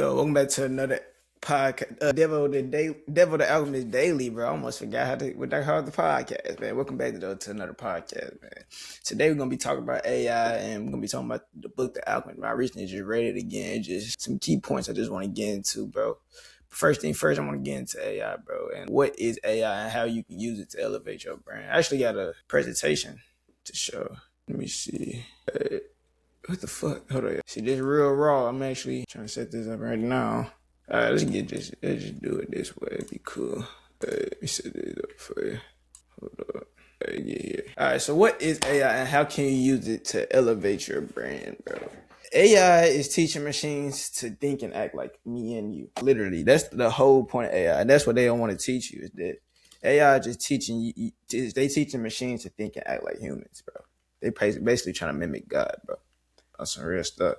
Yo, welcome back to another podcast. Devo The Alchemist Daily, bro. I almost forgot what they call the podcast, man. Welcome back to another podcast, man. Today we're gonna be talking about AI, and we're gonna be talking about the book The Alchemist. I recently just read it again. Just some key points I just want to get into, bro. First thing first, I want to get into AI, bro, and what is AI and how you can use it to elevate your brand. I actually got a presentation to show. Let me see. What the fuck? Hold on. See, this real raw. I'm actually trying to set this up right now. Alright, let's just do it this way. It'd be cool. Let me set this up for you. Hold up. Get here. Alright, so what is AI and how can you use it to elevate your brand, bro? AI is teaching machines to think and act like me and you. Literally, that's the whole point of AI. That's what they don't want to teach you, is that AI is just teaching you. They teaching machines to think and act like humans, bro. They basically trying to mimic God, bro. On some real stuff.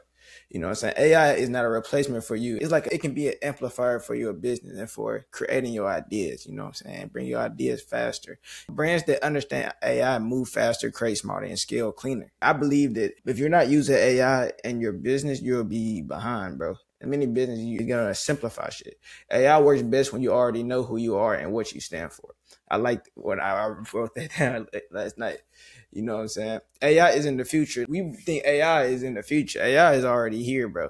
You know what I'm saying? AI is not a replacement for you. It's like it can be an amplifier for your business and for creating your ideas. You know what I'm saying? Bring your ideas faster. Brands that understand AI move faster, create smarter, and scale cleaner. I believe that if you're not using AI in your business, you'll be behind, bro. In many businesses, you gotta simplify shit. AI works best when you already know who you are and what you stand for. I like what I wrote that down last night. You know what I'm saying? AI is in the future. We think AI is in the future. AI is already here, bro.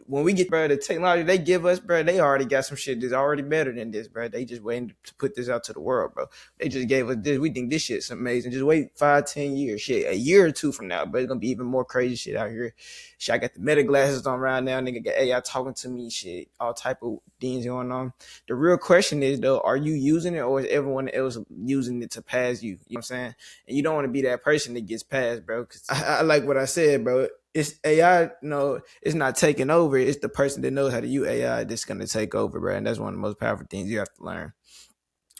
When we get, bro, the technology they give us, bro, they already got some shit that's already better than this, bro. They just waiting to put this out to the world, bro. They just gave us this. We think this shit's amazing. Just wait 5-10 years, shit, a year or two from now, but it's gonna be even more crazy shit out here. Shit, I got the meta glasses on right now. Nigga got AI talking to me, shit, all type of things going on. The real question is though, are you using it or is everyone else using it to pass you? You know what I'm saying? And you don't want to be that person that gets passed, bro. Cause I like what I said, bro. It's AI, no, it's not taking over. It's the person that knows how to use AI that's going to take over, bro. And that's one of the most powerful things you have to learn.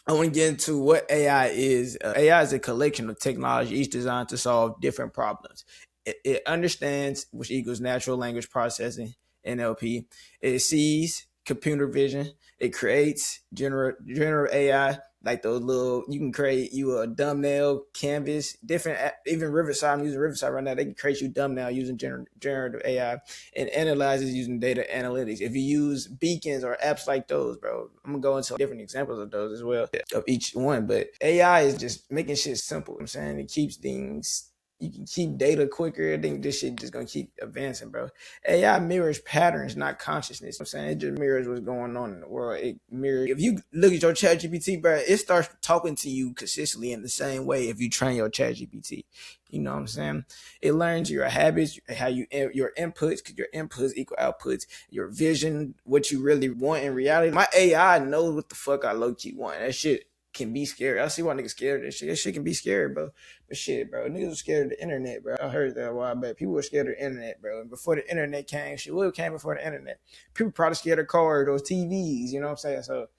I want to get into what AI is. AI is a collection of technology, each designed to solve different problems. It understands, which equals natural language processing, NLP. It sees, computer vision. It creates generative AI, like those little, you can create you a thumbnail, canvas, different, even Riverside. I'm using Riverside right now. They can create you thumbnail using generative AI and analyzes using data analytics. If you use beacons or apps like those, bro, I'm gonna go into different examples of those as well, of each one. But AI is just making shit simple. I'm saying it keeps things, you can keep data quicker. I think this shit just gonna keep advancing, bro. AI mirrors patterns, not consciousness. I'm saying it just mirrors what's going on in the world. It mirrors. If you look at your ChatGPT, bro, it starts talking to you consistently in the same way if you train your ChatGPT. You know what I'm saying? It learns your habits, how you your inputs, because your inputs equal outputs, your vision, what you really want in reality. My AI knows what the fuck I low-key want. That shit can be scary. I see why niggas scared of this shit. That shit can be scary, bro. But shit, bro, niggas were scared of the internet, bro. I heard that a while back. People were scared of the internet, bro. And before the internet came, shit, what came before the internet? People probably scared of cars, those TVs, you know what I'm saying? So,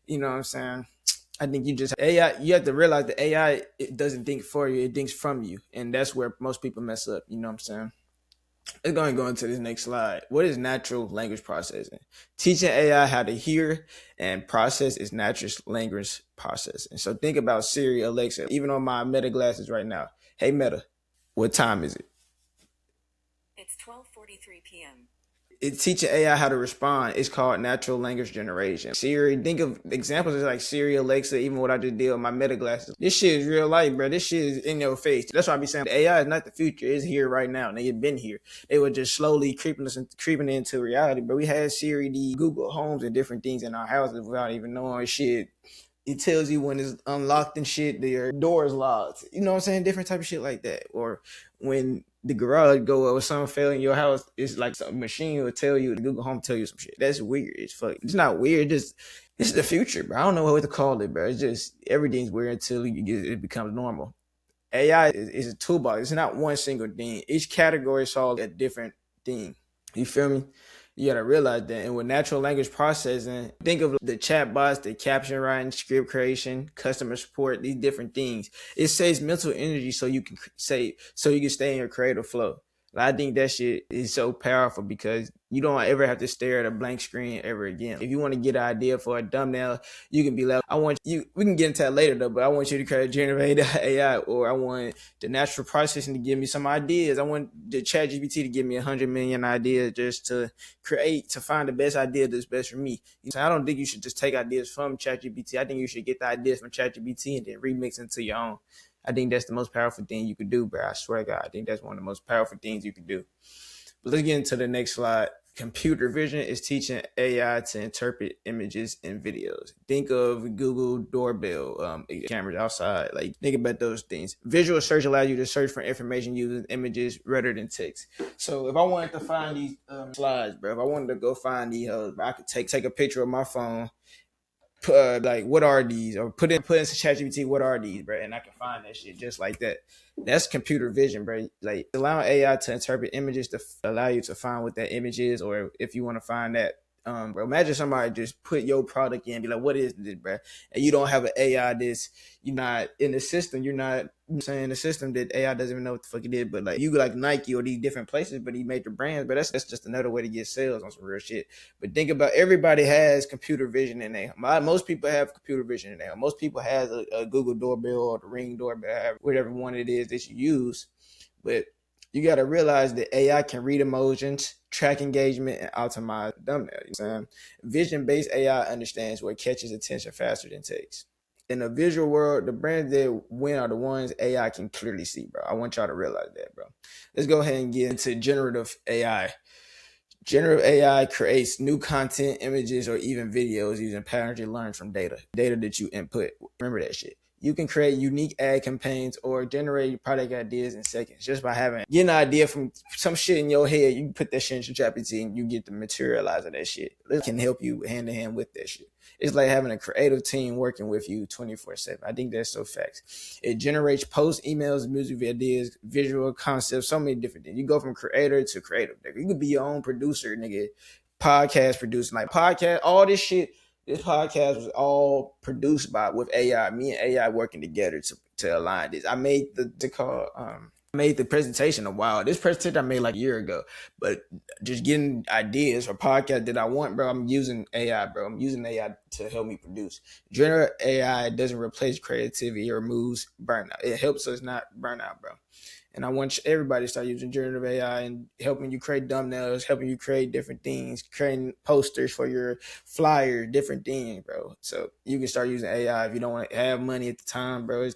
you know what I'm saying? I think AI, you have to realize that AI, it doesn't think for you, it thinks from you. And that's where most people mess up, you know what I'm saying? Let's go and go into this next slide. What is natural language processing? Teaching AI how to hear and process is natural language processing. So think about Siri, Alexa, even on my Meta glasses right now. Hey Meta, what time is it? It's 12:43 p.m. It's teaching AI how to respond. It's called natural language generation. Siri, think of examples like Siri, Alexa, even what I just did with my Meta glasses. This shit is real life, bro. This shit is in your face. That's why I be saying AI is not the future. It's here right now. They had been here. They were just slowly creeping into reality. But we had Siri, the Google Homes, and different things in our houses without even knowing shit. It tells you when it's unlocked and shit, your door is locked. You know what I'm saying? Different type of shit like that. Or when the garage go or something fell in your house, it's like some machine will tell you, the Google Home tell you some shit. That's weird. It's fuck. It's not weird. It's the future, bro. I don't know what to call it, bro. It's just everything's weird until it becomes normal. AI is a toolbox. It's not one single thing. Each category solves a different thing. You feel me? You gotta realize that. And with natural language processing, think of the chatbots, the caption writing, script creation, customer support, these different things. It saves mental energy so you can stay in your creative flow. I think that shit is so powerful because you don't ever have to stare at a blank screen ever again. If you want to get an idea for a thumbnail, you can be like, I want you, we can get into that later though, but I want you to create generative AI, or I want the natural processing to give me some ideas. I want the ChatGPT to give me 100 million ideas just to to find the best idea that's best for me. So I don't think you should just take ideas from ChatGPT. I think you should get the ideas from ChatGPT and then remix into your own. I think that's the most powerful thing you could do, bro. I swear to God, I think that's one of the most powerful things you could do. But let's get into the next slide. Computer vision is teaching AI to interpret images and videos. Think of Google doorbell cameras outside. Like, think about those things. Visual search allows you to search for information using images rather than text. So if I wanted to find these slides, bro, if I wanted to go find these, I could take a picture of my phone, like, what are these, or put into ChatGPT, what are these, bro, and I can find that shit just like that. That's computer vision, bro. Like, allowing AI to interpret images to allow you to find what that image is, or if you want to find that. Bro, imagine somebody just put your product in and be like, what is this, bro? And you don't have an AI this, you're not in the system, you're not saying the system that AI doesn't even know what the fuck it is, but like, you like Nike or these different places, but he made the brands, but that's just another way to get sales on some real shit. But think about, everybody has computer vision in there. Most people have computer vision in there. Most people has a Google doorbell or the Ring doorbell, whatever one it is that you use. But you got to realize that AI can read emotions, track engagement, and optimize thumbnail. You know what I'm saying? Vision-based AI understands what catches attention faster than text. In the visual world, the brands that win are the ones AI can clearly see, bro. I want y'all to realize that, bro. Let's go ahead and get into generative AI. Generative AI creates new content, images, or even videos using patterns you learn from data that you input. Remember that shit. You can create unique ad campaigns or generate product ideas in seconds just by getting an idea from some shit in your head. You can put that shit into ChatGPT and you get the materialize of that shit. It can help you hand in hand with that shit. It's like having a creative team working with you 24/7. I think that's so facts. It generates posts, emails, music ideas, visual concepts, so many different things. You go from creator to creative. You could be your own producer, nigga. Podcast producer, like podcast, all this shit. This podcast was all produced with AI. Me and AI working together to align this. I made the presentation a while. This presentation I made like a year ago, but just getting ideas for podcasts that I want, bro, I'm using AI, bro. I'm using AI to help me produce. Generative AI doesn't replace creativity or removes burnout. It helps us not burn out, bro. And I want everybody to start using generative AI and helping you create thumbnails, helping you create different things, creating posters for your flyer, different things, bro. So you can start using AI if you don't want to have money at the time, bro.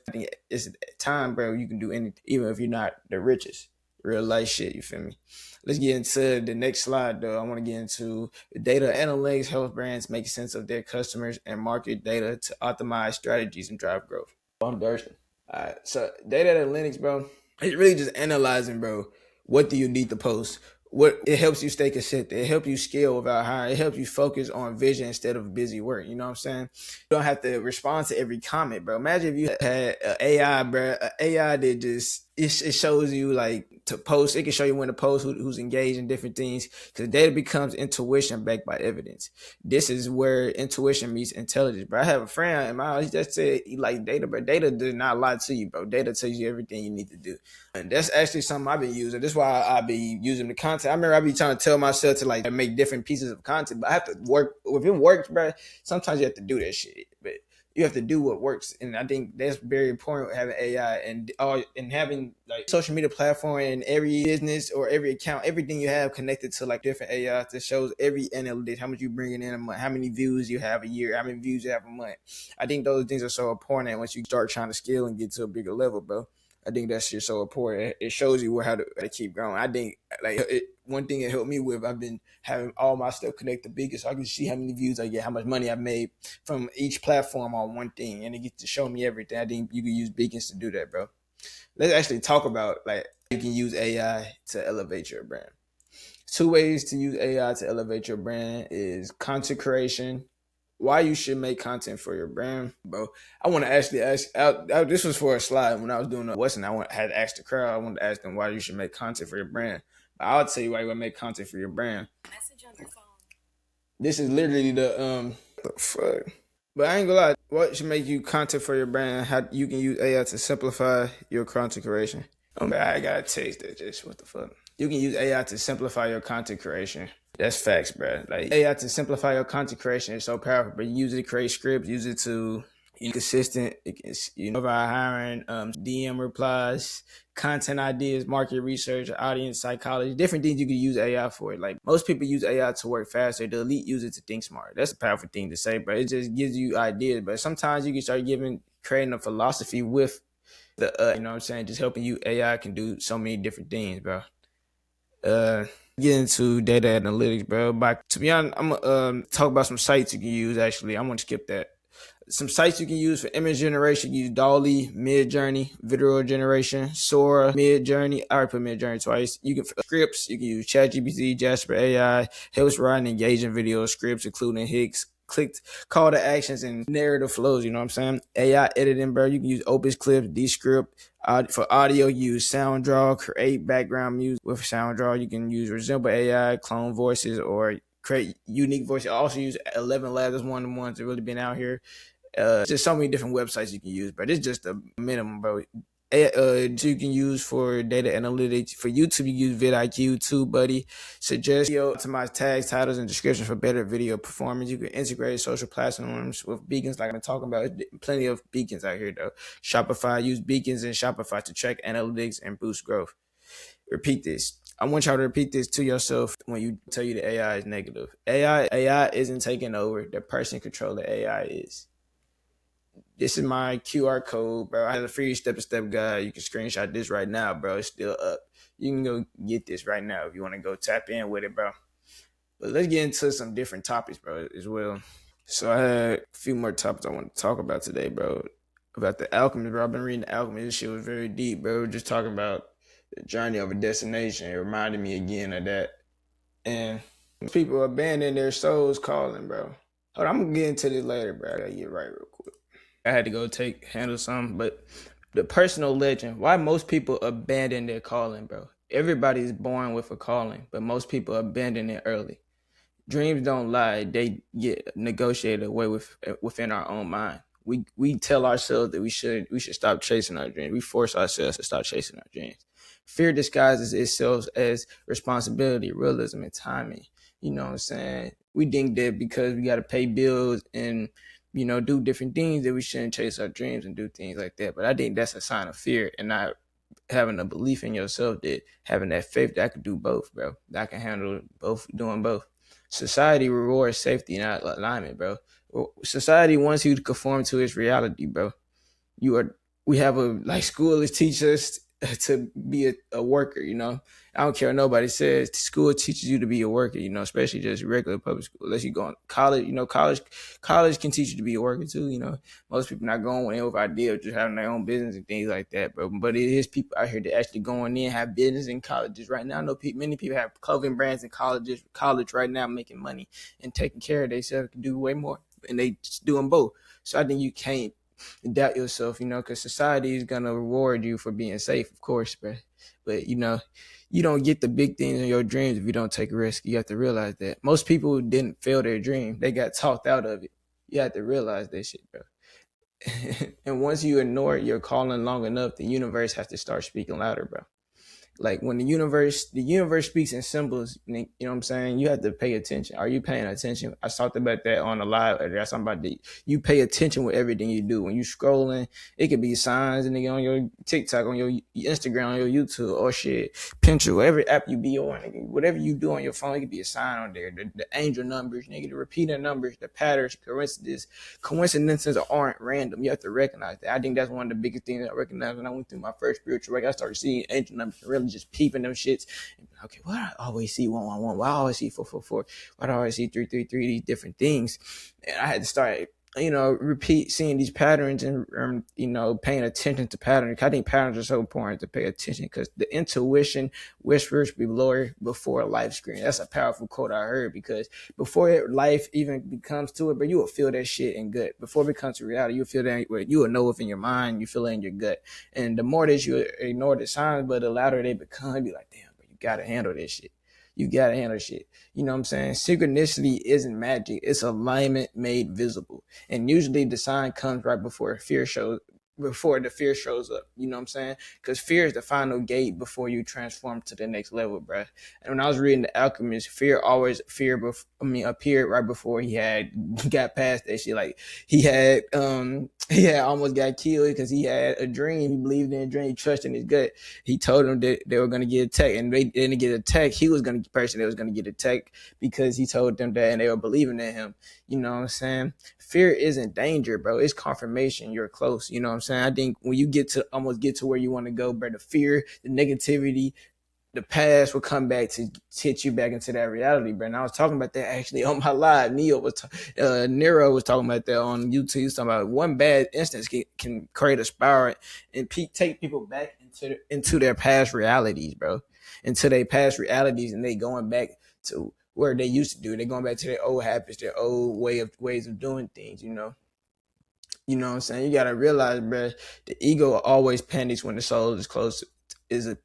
It's time, bro. You can do anything, even if you're not the richest. Real life shit, you feel me? Let's get into the next slide, though. I want to get into data analytics helps brands make sense of their customers and market data to optimize strategies and drive growth. I'm thirsty. All right, so data analytics, bro. It's really just analyzing, bro. What do you need to post? What it helps you stay consistent. It helps you scale without hiring. It helps you focus on vision instead of busy work. You know what I'm saying? You don't have to respond to every comment, bro. Imagine if you had an AI, bro, an AI that just it shows you like to post. It can show you when to post, who's engaged in different things, because data becomes intuition backed by evidence. This is where intuition meets intelligence, bro. I have a friend in my house. He just said he likes data, but data does not lie to you, bro. Data tells you everything you need to do. And that's actually something I've been using. That's why I be using the content. I remember I be trying to tell myself to like make different pieces of content, but I have to work. If it works, bro, sometimes you have to do that shit. But you have to do what works, and I think that's very important with having AI and having like social media platform and every business or every account, everything you have connected to like different AI that shows every analytics, how much you bringing in a month, how many views you have a year, how many views you have a month. I think those things are so important once you start trying to scale and get to a bigger level, bro. I think that's just so important. It shows you how to keep growing. I think one thing it helped me with, I've been having all my stuff connected bigger, so I can see how many views I get, how much money I made from each platform on one thing, and it gets to show me everything. I think you can use beacons to do that, bro. Let's actually talk about like you can use AI to elevate your brand. 2 ways to use AI to elevate your brand is content creation. Why you should make content for your brand, bro. I want to actually ask. This was for a slide when I was doing the Western. Had to ask the crowd. I wanted to ask them why you should make content for your brand. But I'll tell you why you want to make content for your brand. Message on your phone. This is literally the fuck. But I ain't gonna lie. What should make you content for your brand? How you can use AI to simplify your content creation. I gotta taste that. Just what the fuck. You can use AI to simplify your content creation. That's facts, bro. Like AI to simplify your content creation is so powerful. But you use it to create scripts, use it to consistent, by hiring, DM replies, content ideas, market research, audience psychology, different things you can use AI for. Like most people use AI to work faster. The elite use it to think smart. That's a powerful thing to say, but it just gives you ideas. But sometimes you can start creating a philosophy with the, you know what I'm saying, just helping you. AI can do so many different things, bro. Get into data analytics, bro. But to be honest, I'm gonna talk about some sites you can use. Actually, I'm gonna skip that. Some sites you can use for image generation: use Dall-E, MidJourney, video generation, Sora, MidJourney. I already put MidJourney twice. You can for scripts. You can use ChatGPT, Jasper AI. Helps write engaging video scripts, including hits, clicked call to actions, and narrative flows. You know what I'm saying? AI editing, bro. You can use Opus Clips, Descript. For audio, use SoundDraw. Create background music with SoundDraw. You can use Resemble AI, clone voices, or create unique voices. Also use 11 Labs. That's one of the ones that really been out here. Just so many different websites you can use, but it's just a minimum, bro. So you can use for data analytics. For YouTube, you use vidIQ, TubeBuddy. Suggest video, optimize tags, titles, and descriptions for better video performance. You can integrate social platforms with beacons, like I'm talking about. Plenty of beacons out here, though. Shopify, use beacons in Shopify to track analytics and boost growth. Repeat this. I want y'all to repeat this to yourself when you tell you the AI is negative. AI isn't taking over. The person controlling the AI is. This is my QR code, bro. I have a free step-to-step guide. You can screenshot this right now, bro. It's still up. You can go get this right now if you want to go tap in with it, bro. But let's get into some different topics, bro, as well. So I had a few more topics I want to talk about today, bro. About The Alchemist, bro. I've been reading The Alchemist. This shit was very deep, bro. Just talking about the journey over destination. It reminded me again of that. And people abandon their souls calling, bro. Hold on, I'm going to get into this later, bro. I got to get right real quick. I had to go handle something, but the personal legend, why most people abandon their calling, bro. Everybody's born with a calling, but most people abandon it early. Dreams don't lie; they get negotiated away within our own mind. We tell ourselves that we should stop chasing our dreams. We force ourselves to stop chasing our dreams. Fear disguises itself as responsibility, realism, and timing. You know what I'm saying? We think that because we got to pay bills and do different things that we shouldn't chase our dreams and do things like that. But I think that's a sign of fear and not having a belief in yourself, that having that faith that I could do both, bro. That I can handle both, doing both. Society rewards safety, not alignment, bro. Society wants you to conform to its reality, bro. We have school is teach us to be a worker, I don't care what nobody says. School teaches you to be a worker, especially just regular public school. Unless you go on college, college can teach you to be a worker too, Most people not going in with idea of just having their own business and things like that, bro. But it is people out here that actually going in, have business in colleges right now. I know many people have clothing brands in college right now, making money and taking care of themselves, can do way more. And they just doing both. So I think you can't doubt yourself, because society is going to reward you for being safe, of course, but you don't get the big things in your dreams if you don't take a risk. You have to realize that. Most people didn't fail their dream. They got talked out of it. You have to realize that shit, bro. And once you ignore your calling long enough, the universe has to start speaking louder, bro. Like when the universe speaks in symbols, you know what I'm saying? You have to pay attention. Are you paying attention? I talked about that on the live. That's something about you pay attention with everything you do. When you scrolling, it could be signs and on your TikTok, on your Instagram, on your YouTube, or shit, Pinterest, whatever app you be on, whatever you do on your phone, it could be a sign on there. The angel numbers, the repeating numbers, the patterns, coincidences aren't random. You have to recognize that. I think that's one of the biggest things I recognized when I went through my first spiritual work. I started seeing angel numbers, really just peeping them shits. Okay, why do I always see 111? Why do I always see 444? Why do I always see 333? These different things. And I had to start, repeat seeing these patterns and, paying attention to patterns. I think patterns are so important to pay attention because the intuition whispers before life screen. That's a powerful quote I heard, because before life even becomes to it, but you will feel that shit in gut. Before it becomes a reality, you'll feel that, you will know it in your mind, you feel it in your gut. And the more that you ignore the signs, but the louder they become, be like, damn, bro, you gotta handle this shit. You gotta handle shit. You know what I'm saying? Synchronicity isn't magic. It's alignment made visible. And usually the sign comes right before fear shows before the fear shows up. You know what I'm saying? Because fear is the final gate before you transform to the next level, bro. And when I was reading The Alchemist, appeared right before he had got past that shit. Like he had almost got killed because he had a dream. He believed in a dream. He trusted in his gut. He told them that they were going to get attacked, and they didn't get attacked. He was going to be the person that was going to get attacked because he told them that, and they were believing in him. You know what I'm saying? Fear isn't danger, bro. It's confirmation you're close. You know what I'm saying? I think when you get to almost get to where you want to go, bro, the fear, the negativity, the past will come back to hit you back into that reality, bro. And I was talking about that actually on my live. Nero was talking about that on YouTube. He's talking about one bad instance can create a spiral and take people back into their past realities, bro. Into their past realities, and they going back to where they used to do. They're going back to their old habits, their old ways of doing things, you know. You know what I'm saying? You gotta realize, bro, the ego always panics when the soul is close to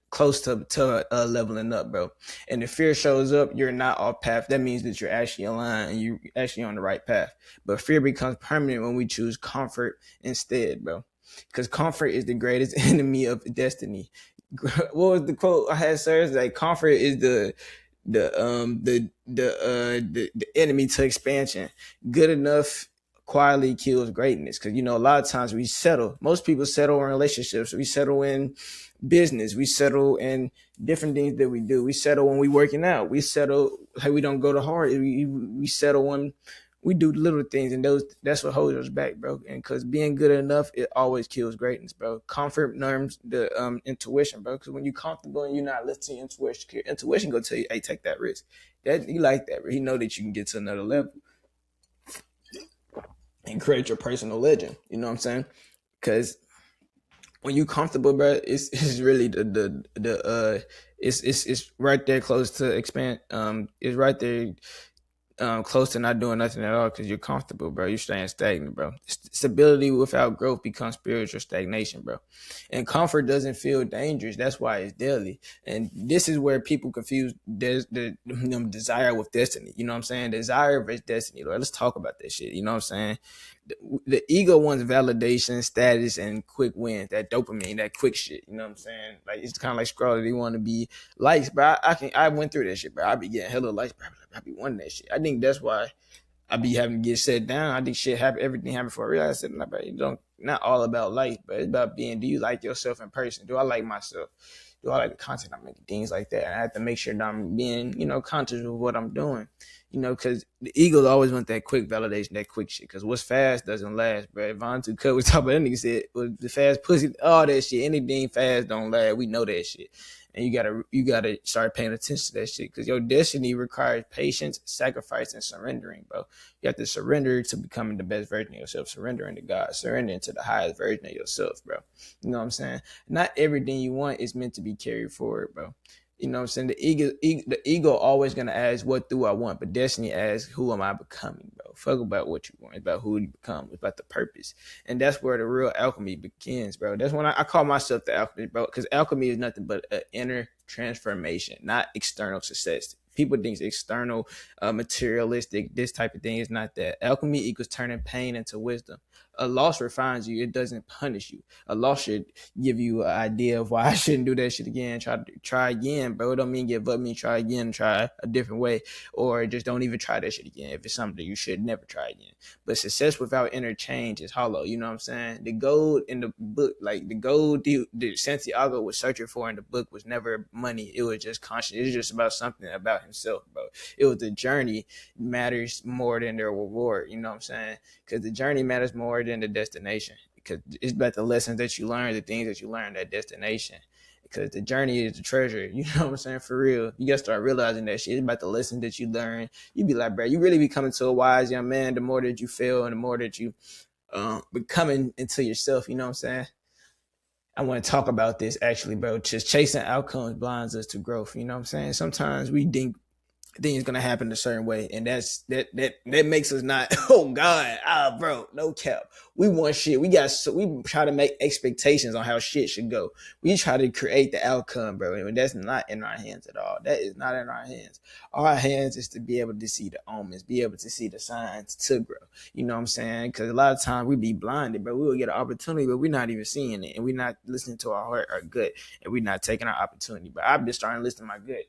leveling up, bro. And if fear shows up, you're not off path. That means that you're actually aligned and you're actually on the right path. But fear becomes permanent when we choose comfort instead, bro. Because comfort is the greatest enemy of destiny. What was the quote I had, sir? It's like comfort is the enemy to expansion. Good enough quietly kills greatness, because you know a lot of times we settle. Most people settle in relationships. We settle in business. We settle in different things that we do. We settle when we working out. We settle hey, we don't go to hard. We settle when we do little things, and that's what holds us back, bro. And because being good enough, it always kills greatness, bro. Comfort numbs the intuition, bro. Because when you're comfortable and you're not listening to intuition go tell you, hey, take that risk. That you like that, bro. You know that you can get to another level and create your personal legend. You know what I'm saying? Because when you comfortable, bro, it's really it's right there close to expand. It's right there close to not doing nothing at all because you're comfortable, bro. You're staying stagnant, bro. Stability without growth becomes spiritual stagnation, bro. And comfort doesn't feel dangerous. That's why it's daily. And this is where people confuse the desire with destiny. You know what I'm saying? Desire versus destiny. Lord, let's talk about that shit. You know what I'm saying? The ego wants validation, status, and quick wins. That dopamine, that quick shit. You know what I'm saying? Like it's kind of like scrolling. They want to be likes, bro. I went through that shit, bro. I be getting hella likes, bro. I be wanting that shit. I think that's why I be having to get set down. I think shit happen, everything happened for a real. I said, nah, bro, you don't, not all about life, but it's about being, do you like yourself in person? Do I like myself? Do I like the content I'm making? Things like that. And I have to make sure that I'm being, conscious of what I'm doing. Because the ego always want that quick validation, that quick shit. Because what's fast doesn't last, bro. Von Two Cut was talking about that nigga said, well, the fast pussy, all that shit, anything fast don't last. We know that shit. And you gotta start paying attention to that shit, because your destiny requires patience, sacrifice, and surrendering, bro. You have to surrender to becoming the best version of yourself, surrendering to God, surrendering to the highest version of yourself, bro. You know what I'm saying? Not everything you want is meant to be carried forward, bro. You know what I'm saying? The ego always gonna ask, what do I want? But destiny asks, who am I becoming, bro? Fuck about what you want. It's about who you become. It's about the purpose. And that's where the real alchemy begins, bro. That's when I call myself the alchemist, bro. Because alchemy is nothing but an inner transformation, not external success. People think it's external, materialistic, this type of thing. Is not that. Alchemy equals turning pain into wisdom. A loss refines you. It doesn't punish you. A loss should give you an idea of why I shouldn't do that shit again. Try again, bro. It don't mean give up. Mean try again, try a different way, or just don't even try that shit again if it's something that you should never try again. But success without interchange is hollow. You know what I'm saying? The gold in the book, like the gold the Santiago was searching for in the book, was never money. It was just conscience. It was just about something about himself, bro. It was the journey matters more than the reward. You know what I'm saying? Because the journey matters more than the destination. Because it's about the lessons that you learn, the things that you learn, that destination. Because the journey is the treasure. You know what I'm saying? For real. You gotta start realizing that shit. It's about the lessons that you learn. You be like, bro, you really becoming to a wise young man the more that you fail and the more that you becoming into yourself. You know what I'm saying? I want to talk about this actually, bro. Just chasing outcomes blinds us to growth. You know what I'm saying? Sometimes we think things gonna happen a certain way, and that makes us not. Oh God, bro, no cap. We want shit. We try to make expectations on how shit should go. We try to create the outcome, bro, and that's not in our hands at all. That is not in our hands. Our hands is to be able to see the omens, be able to see the signs to grow. You know what I'm saying? Because a lot of times we be blinded, bro. We will get an opportunity, but we're not even seeing it, and we're not listening to our heart, our gut, and we're not taking our opportunity. But I've been starting to listen to my gut.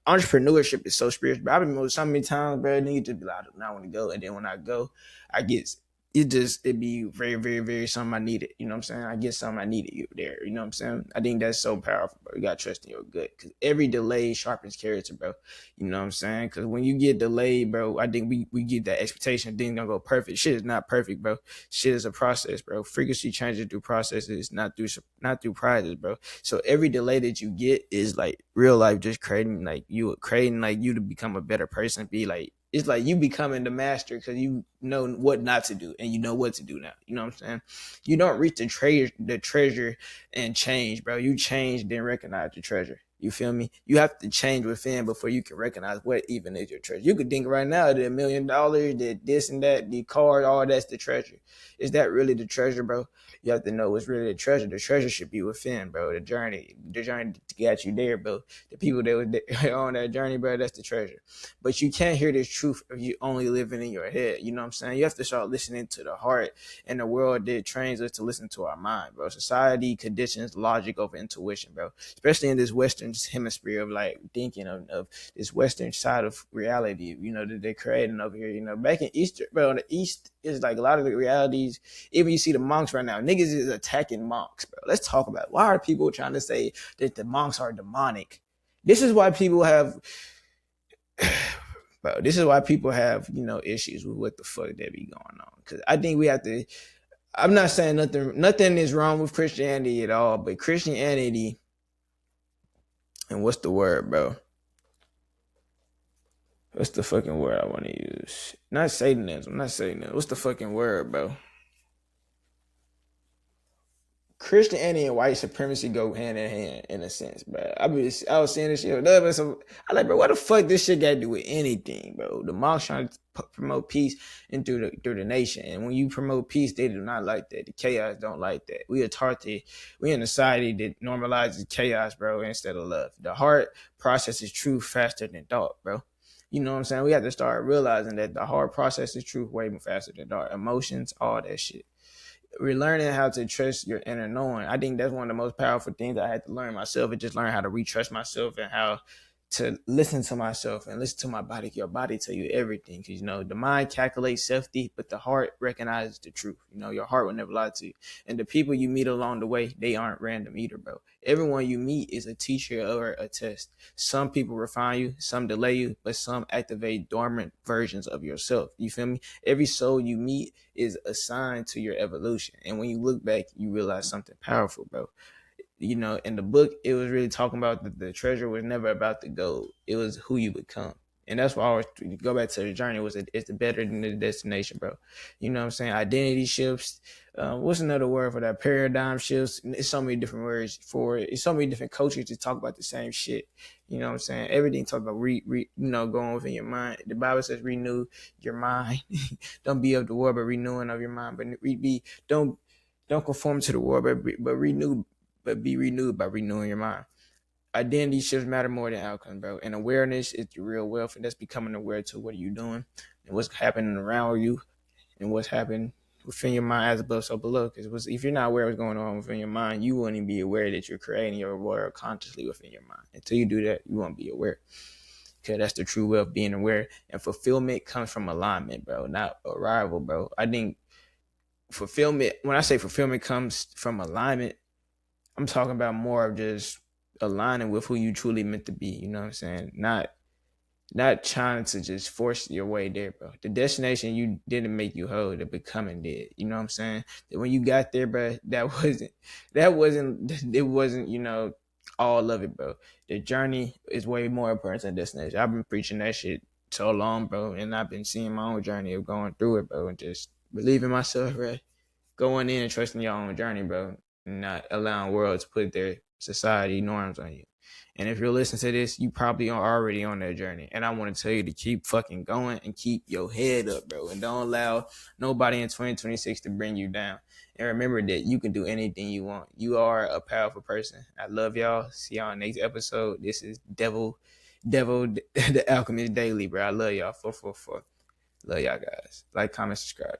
Entrepreneurship is so spiritual. I've been so many times, bro. Nigga just be like, I want to go, and then when I go, I get it be very, very, very something I needed. You know what I'm saying? I get something I needed you there. You know what I'm saying? I think that's so powerful, bro. You gotta trust in your gut, because every delay sharpens character, bro. You know what I'm saying? Because when you get delayed, bro, I think we get that expectation. Things don't go perfect. Shit is not perfect, bro. Shit is a process, bro. Frequency changes through processes, not through prizes, bro. So every delay that you get is like real life, just creating like you to become a better person. Be like, it's like you becoming the master, because you know what not to do and you know what to do now. You know what I'm saying? You don't reach the treasure and change, bro. You change, then recognize the treasure. You feel me? You have to change within before you can recognize what even is your treasure. You could think right now that $1 million, that this and that, the car, all that's the treasure. Is that really the treasure, bro? You have to know what's really the treasure. The treasure should be within, bro. The journey to get you there, bro. The people that were on that journey, bro, that's the treasure. But you can't hear this truth if you only living in your head. You know what I'm saying? You have to start listening to the heart. And the world that trains us to listen to our mind, bro. Society conditions logic over intuition, bro. Especially in this Western hemisphere of like thinking of this Western side of reality, you know, that they're creating over here. You know, back in East, bro, in the East is like a lot of the realities. Even you see the monks right now, niggas is attacking monks, bro. Let's talk about it. Why are people trying to say that the monks are demonic? This is why people have bro, this is why people have, you know, issues with what the fuck that be going on. Because I think we have to. I'm not saying nothing is wrong with Christianity at all, but Christianity, and what's the word, bro? What's the fucking word I want to use? Not Satanism. What's the fucking word, bro? Christianity and white supremacy go hand in hand in a sense, bro. I was saying this shit, but I like, bro, what the fuck this shit got to do with anything, bro? The monks trying to promote peace and through the nation, and when you promote peace, they do not like that. The chaos don't like that. We in a society that normalizes chaos, bro, instead of love. The heart processes truth faster than thought, bro. You know what I'm saying? We have to start realizing that the heart processes truth way more faster than thought. Emotions, all that shit. We're learning how to trust your inner knowing. I think that's one of the most powerful things I had to learn myself, and just learn how to retrust myself and how to listen to myself and listen to my body. Your body tell you everything, because you know the mind calculates safety, but the heart recognizes the truth. You know, your heart will never lie to you. And the people you meet along the way, they aren't random either, bro. Everyone you meet is a teacher or a test. Some people refine you, some delay you, but some activate dormant versions of yourself. You feel me? Every soul you meet is assigned to your evolution, and when you look back, you realize something powerful, bro. You know, in the book, it was really talking about the treasure was never about the gold. It was who you become. And that's why I always go back to the journey. It's better than the destination, bro. You know what I'm saying? Identity shifts. What's another word for that? Paradigm shifts. It's so many different words for it. It's so many different cultures to talk about the same shit. You know what I'm saying? Everything talks about going within your mind. The Bible says renew your mind. Don't be of the world, but renewing of your mind. But don't conform to the world, but be renewed by renewing your mind. Identity shifts matter more than outcomes, bro. And awareness is the real wealth, and that's becoming aware to what are you doing and what's happening around you and what's happening within your mind, as above, so below. Because if you're not aware of what's going on within your mind, you won't even be aware that you're creating your world consciously within your mind. Until you do that, you won't be aware. Because that's the true wealth, being aware. And fulfillment comes from alignment, bro, not arrival, bro. I think when I say fulfillment comes from alignment, I'm talking about more of just aligning with who you truly meant to be. You know what I'm saying? Not trying to just force your way there, bro. The destination you didn't make you whole. The becoming did. You know what I'm saying? That when you got there, bro, it wasn't, you know, all of it, bro. The journey is way more important than the destination. I've been preaching that shit so long, bro, and I've been seeing my own journey of going through it, bro, and just believing myself, bro. Going in and trusting your own journey, bro. Not allowing world to put their society norms on you. And if you're listening to this, you probably are already on that journey. And I want to tell you to keep fucking going and keep your head up, bro. And don't allow nobody in 2026 to bring you down. And remember that you can do anything you want. You are a powerful person. I love y'all. See y'all next episode. This is Devo The Alchemist Daily, bro. I love y'all. 444. Love y'all guys. Like, comment, subscribe.